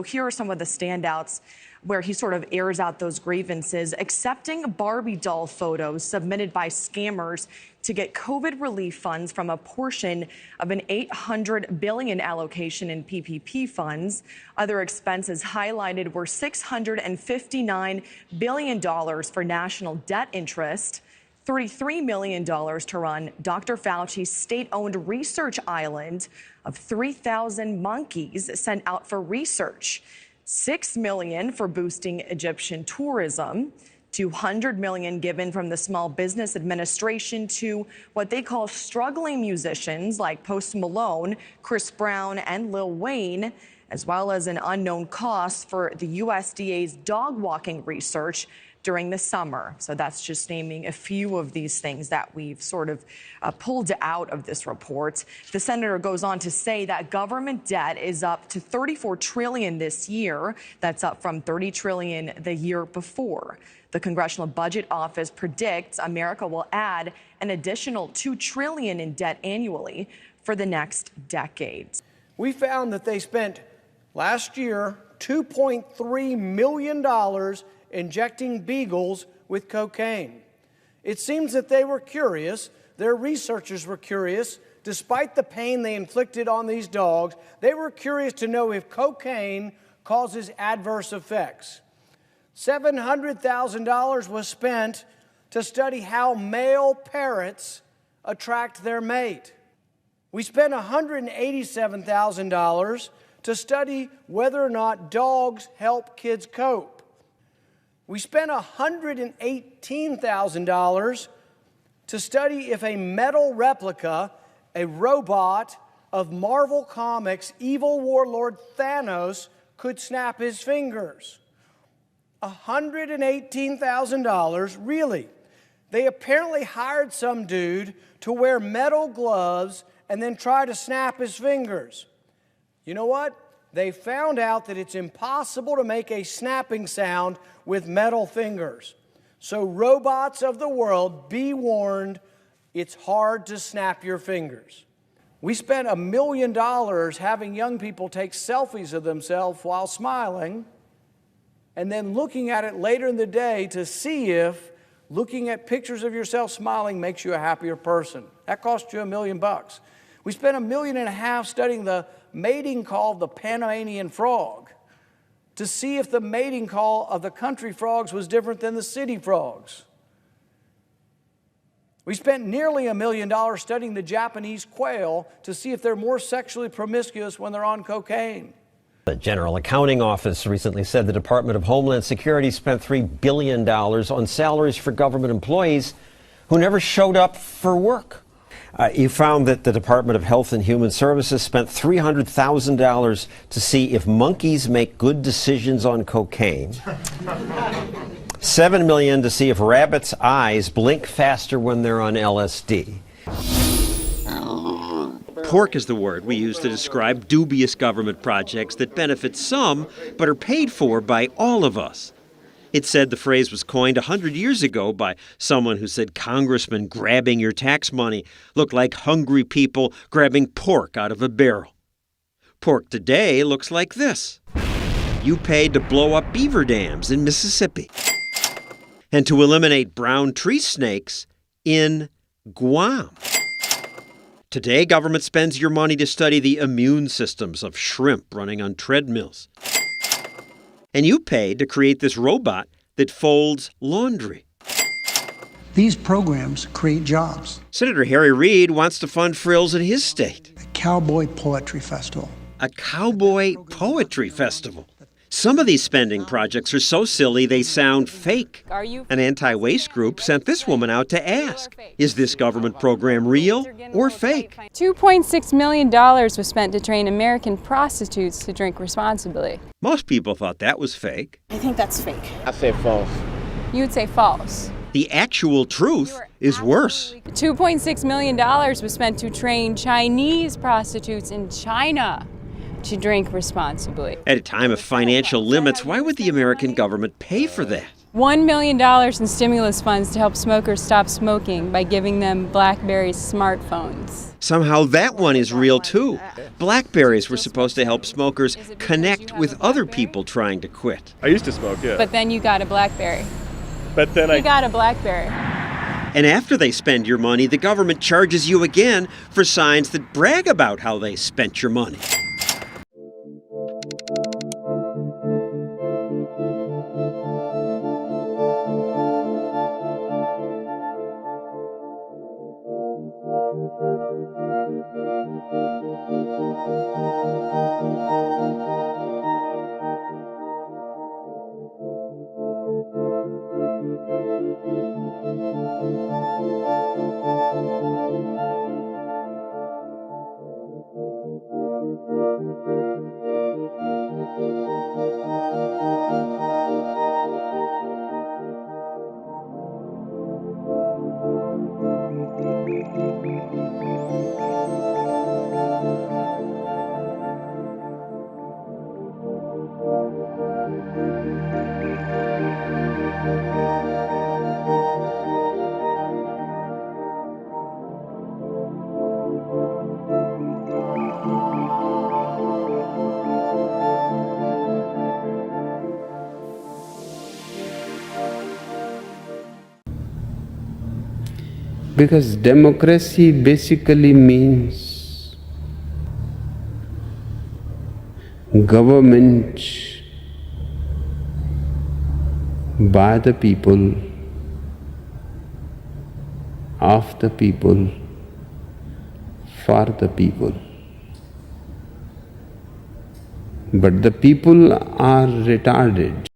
Here are some of the standouts where he sort of airs out those grievances, accepting Barbie doll photos submitted by scammers to get COVID relief funds from a portion of an $800 billion allocation in PPP funds. Other expenses highlighted were $659 billion for national debt interest, $33 million to run Dr. Fauci's state-owned research island of 3,000 monkeys sent out for research, $6 million for boosting Egyptian tourism, $200 million given from the Small Business Administration to what they call struggling musicians like Post Malone, Chris Brown, and Lil Wayne, as well as an unknown cost for the USDA's dog walking research during the summer. So that's just naming a few of these things that we've sort of pulled out of this report. The senator goes on to say that government debt is up to $34 trillion this year. That's up from $30 trillion the year before. The Congressional Budget Office predicts America will add an additional $2 trillion in debt annually for the next decade. We found that they spent last year $2.3 million injecting beagles with cocaine. It seems that they were curious, their researchers were curious, despite the pain they inflicted on these dogs, they were curious to know if cocaine causes adverse effects. $700,000 was spent to study how male parrots attract their mate. We spent $187,000 to study whether or not dogs help kids cope. We spent $118,000 to study if a metal replica, a robot of Marvel Comics' evil warlord Thanos, could snap his fingers. $118,000, really. They apparently hired some dude to wear metal gloves and then try to snap his fingers. You know what? They found out that it's impossible to make a snapping sound with metal fingers. So robots of the world, be warned, it's hard to snap your fingers. We spent $1 million having young people take selfies of themselves while smiling and then looking at it later in the day to see if looking at pictures of yourself smiling makes you a happier person. That cost you $1 million. We spent $1.5 million studying the mating call of the Panamanian frog to see if the mating call of the country frogs was different than the city frogs. We spent nearly $1 million studying the Japanese quail to see if they're more sexually promiscuous when they're on cocaine. The General Accounting Office recently said the Department of Homeland Security spent $3 billion on salaries for government employees who never showed up for work. You found that the Department of Health and Human Services spent $300,000 to see if monkeys make good decisions on cocaine. $7 million to see if rabbits' eyes blink faster when they're on LSD. Pork is the word we use to describe dubious government projects that benefit some but are paid for by all of us. It said the phrase was coined 100 years ago by someone who said congressmen grabbing your tax money looked like hungry people grabbing pork out of a barrel. Pork today looks like this. You paid to blow up beaver dams in Mississippi and to eliminate brown tree snakes in Guam. Today, government spends your money to study the immune systems of shrimp running on treadmills. And you paid to create this robot that folds laundry. These programs create jobs. Senator Harry Reid wants to fund frills in his state. A cowboy poetry festival. A cowboy poetry festival. Some of these spending projects are so silly they sound fake. An anti-waste group sent this woman out to ask, is this government program real or fake? $2.6 million was spent to train American prostitutes to drink responsibly. Most people thought that was fake. I think that's fake. I say false. You would say false. The actual truth is worse. $2.6 million was spent to train Chinese prostitutes in China to drink responsibly. At a time of financial limits, why would the American government pay for that? $1 million in stimulus funds to help smokers stop smoking by giving them BlackBerry smartphones. Somehow that one is real too. Blackberries were supposed to help smokers connect with other people trying to quit. I used to smoke, yeah. But then you got a BlackBerry. But then You got a BlackBerry. And after they spend your money, the government charges you again for signs that brag about how they spent your money. Because democracy basically means government by the people, of the people, for the people. But the people are retarded.